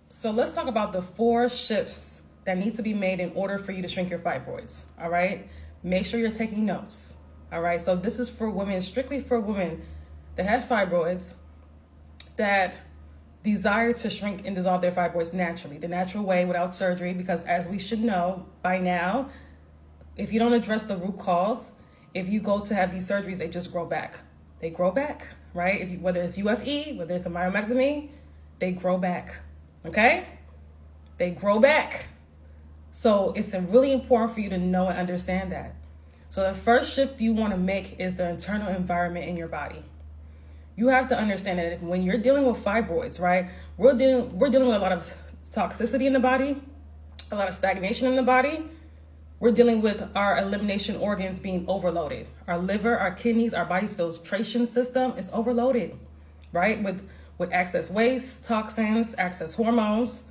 So let's talk about the 4 shifts that need to be made in order for you to shrink your fibroids. All right. Make sure you're taking notes. All right. So this is for women, strictly for women that have fibroids, that desire to shrink and dissolve their fibroids naturally, the natural way, without surgery. Because as we should know by now, if you don't address the root cause, if you go to have these surgeries, they just grow back. They grow back, right? Whether it's UFE, whether it's a myomectomy, they grow back. Okay? They grow back. So it's really important for you to know and understand that. So the first shift you want to make is the internal environment in your body. You have to understand that when you're dealing with fibroids, right, we're dealing with a lot of toxicity in the body, a lot of stagnation in the body. We're dealing with our elimination organs being overloaded. Our liver, our kidneys, our body's filtration system is overloaded, right? With excess waste, toxins, excess hormones,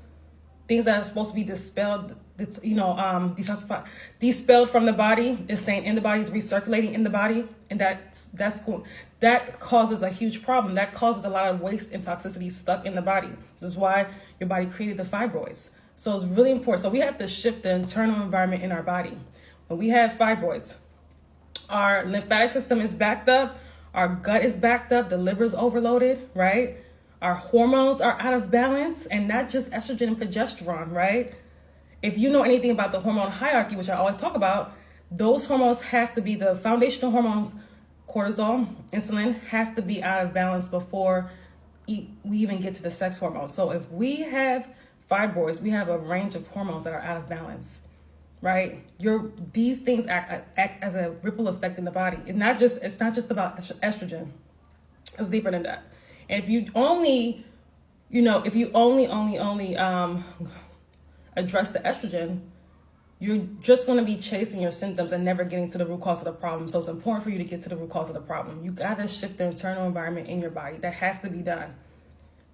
things that are supposed to be dispelled, detoxify, dispelled from the body, is staying in the body, is recirculating in the body, and that causes a huge problem. That causes a lot of waste and toxicity stuck in the body. This is why your body created the fibroids. So it's really important. So we have to shift the internal environment in our body. When we have fibroids, our lymphatic system is backed up, our gut is backed up, the liver is overloaded, right? Our hormones are out of balance, and not just estrogen and progesterone, right? If you know anything about the hormone hierarchy, which I always talk about, those hormones have to be, the foundational hormones, cortisol, insulin, have to be out of balance before we even get to the sex hormones. So if we have fibroids, we have a range of hormones that are out of balance, right? These things act as a ripple effect in the body. It's not just about estrogen. It's deeper than that. And if you only address the estrogen, you're just going to be chasing your symptoms and never getting to the root cause of the problem. So it's important for you to get to the root cause of the problem. You got to shift the internal environment in your body. That has to be done.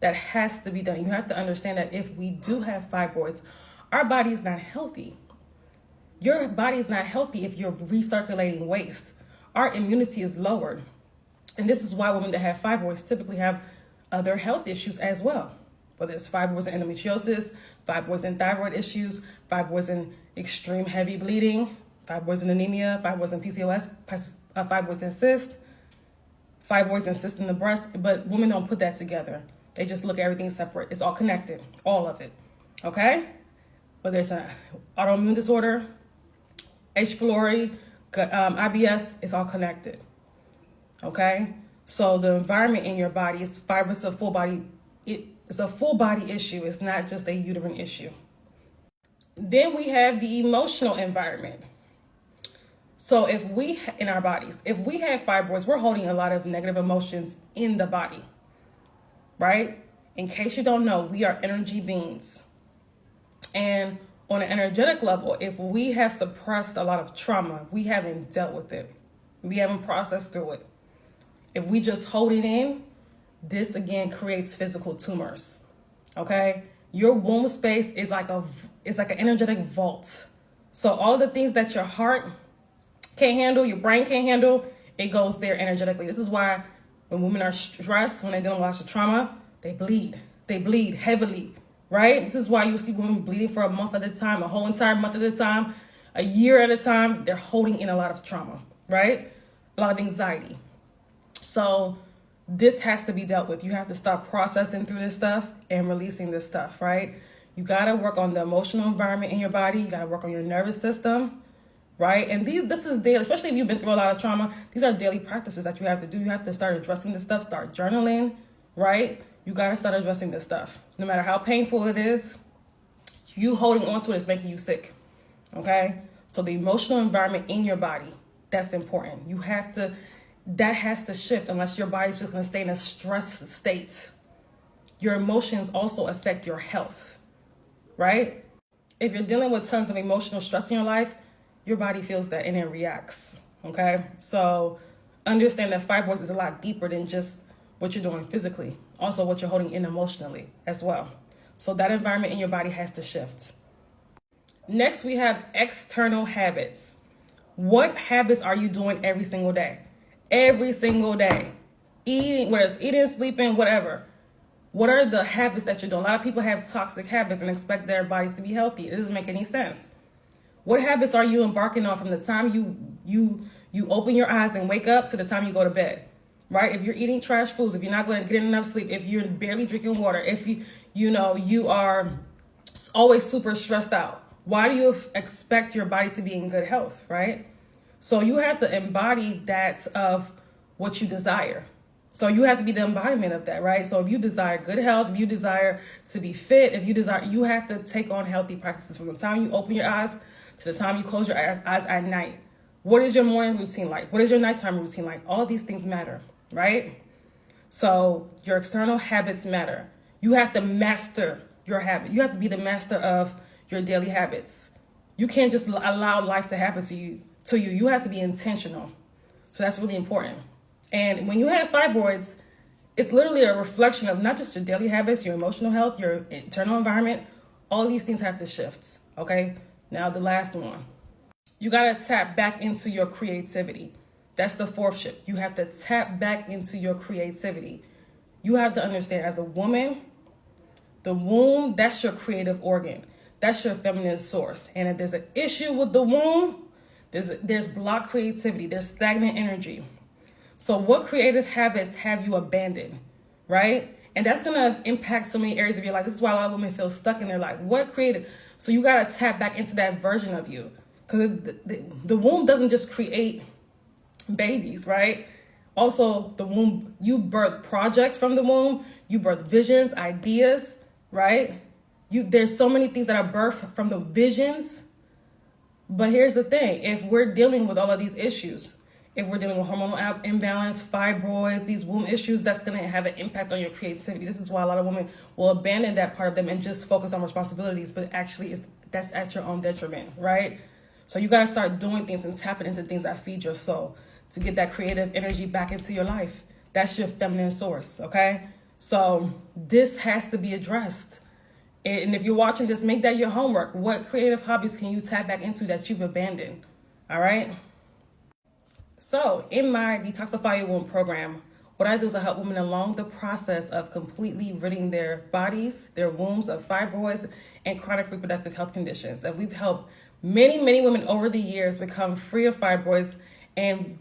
That has to be done. You have to understand that if we do have fibroids, our body is not healthy. Your body is not healthy if you're recirculating waste. Our immunity is lowered. And this is why women that have fibroids typically have other health issues as well. Whether it's fibroids and endometriosis, fibroids and thyroid issues, fibroids and extreme heavy bleeding, fibroids and anemia, fibroids and PCOS, fibroids and cysts, fibroids and cysts in the breast. But women don't put that together. They just look at everything separate. It's all connected, all of it, okay? Whether it's an autoimmune disorder, H. pylori, IBS, it's all connected, okay? So the environment in your body is fibrous, a full body. It's a full body issue. It's not just a uterine issue. Then we have the emotional environment. So in our bodies, if we have fibroids, we're holding a lot of negative emotions in the body. Right? In case you don't know, we are energy beings. And on an energetic level, if we have suppressed a lot of trauma, we haven't dealt with it, we haven't processed through it, if we just hold it in, this again creates physical tumors. Okay? Your womb space is like an energetic vault. So all the things that your heart can't handle, your brain can't handle, it goes there energetically. This is why when women are stressed, when they're dealing with lots of trauma, they bleed. They bleed heavily, right? This is why you see women bleeding for a month at a time, a whole entire month at a time, a year at a time. They're holding in a lot of trauma, right? A lot of anxiety. So this has to be dealt with. You have to start processing through this stuff and releasing this stuff, right? You got to work on the emotional environment in your body. You got to work on your nervous system. Right? And this is daily, especially if you've been through a lot of trauma. These are daily practices that you have to do. You have to start addressing this stuff, start journaling, right? You got to start addressing this stuff. No matter how painful it is, you holding on to it is making you sick, okay? So the emotional environment in your body, that's important. That has to shift unless your body's just going to stay in a stress state. Your emotions also affect your health, right? If you're dealing with tons of emotional stress in your life, your body feels that and it reacts, okay? So understand that fibroids is a lot deeper than just what you're doing physically, also what you're holding in emotionally as well. So that environment in your body has to shift. Next, we have external habits. What habits are you doing every single day? Every single day. Eating, whether it's eating, sleeping, whatever. What are the habits that you're doing? A lot of people have toxic habits and expect their bodies to be healthy. It doesn't make any sense. What habits are you embarking on from the time you open your eyes and wake up to the time you go to bed, right? If you're eating trash foods, if you're not going to get enough sleep, if you're barely drinking water, if you are always super stressed out, why do you expect your body to be in good health, right? So you have to embody that of what you desire. So you have to be the embodiment of that, right? So if you desire good health, if you desire to be fit, you have to take on healthy practices from the time you open your eyes to the time you close your eyes at night. What is your morning routine like? What is your nighttime routine like? All these things matter, right? So your external habits matter. You have to master your habit. You have to be the master of your daily habits. You can't just allow life to happen to you. You have to be intentional. So that's really important. And when you have fibroids, it's literally a reflection of not just your daily habits, your emotional health, your internal environment. All these things have to shift, okay? Now the last one. You got to tap back into your creativity. That's the fourth shift. You have to tap back into your creativity. You have to understand, as a woman, the womb, that's your creative organ. That's your feminine source. And if there's an issue with the womb, there's blocked creativity. There's stagnant energy. So what creative habits have you abandoned, right? And that's going to impact so many areas of your life. This is why a lot of women feel stuck in their life. What creative? So you got to tap back into that version of you. Because the womb doesn't just create babies, right? Also, the womb, you birth projects from the womb. You birth visions, ideas, right? There's so many things that are birthed from the visions. But here's the thing. If we're dealing with all of these issues, if we're dealing with hormonal imbalance, fibroids, these womb issues, that's going to have an impact on your creativity. This is why a lot of women will abandon that part of them and just focus on responsibilities. But actually, that's at your own detriment, right? So you got to start doing things and tapping into things that feed your soul to get that creative energy back into your life. That's your feminine source, okay? So this has to be addressed. And if you're watching this, make that your homework. What creative hobbies can you tap back into that you've abandoned, all right? So in my Detoxify Your Womb program, what I do is I help women along the process of completely ridding their bodies, their wombs of fibroids and chronic reproductive health conditions. And we've helped many, many women over the years become free of fibroids and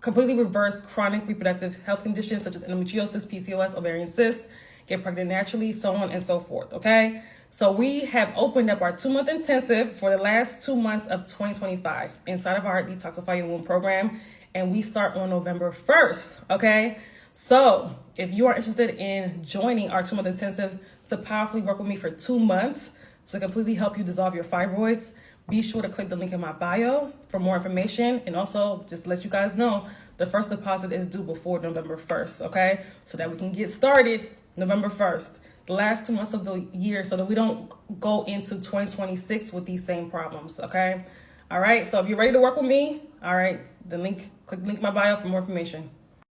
completely reverse chronic reproductive health conditions such as endometriosis, PCOS, ovarian cysts, get pregnant naturally, so on and so forth, okay? So we have opened up our 2-month intensive for the last 2 months of 2025 inside of our Detoxify Your Womb program, and we start on November 1st, okay? So if you are interested in joining our 2-month intensive to powerfully work with me for 2 months to completely help you dissolve your fibroids, be sure to click the link in my bio for more information. And also just let you guys know, the first deposit is due before November 1st, okay? So that we can get started November 1st, the last 2 months of the year, so that we don't go into 2026 with these same problems, okay? All right, so if you're ready to work with me, all right, click the link in my bio for more information.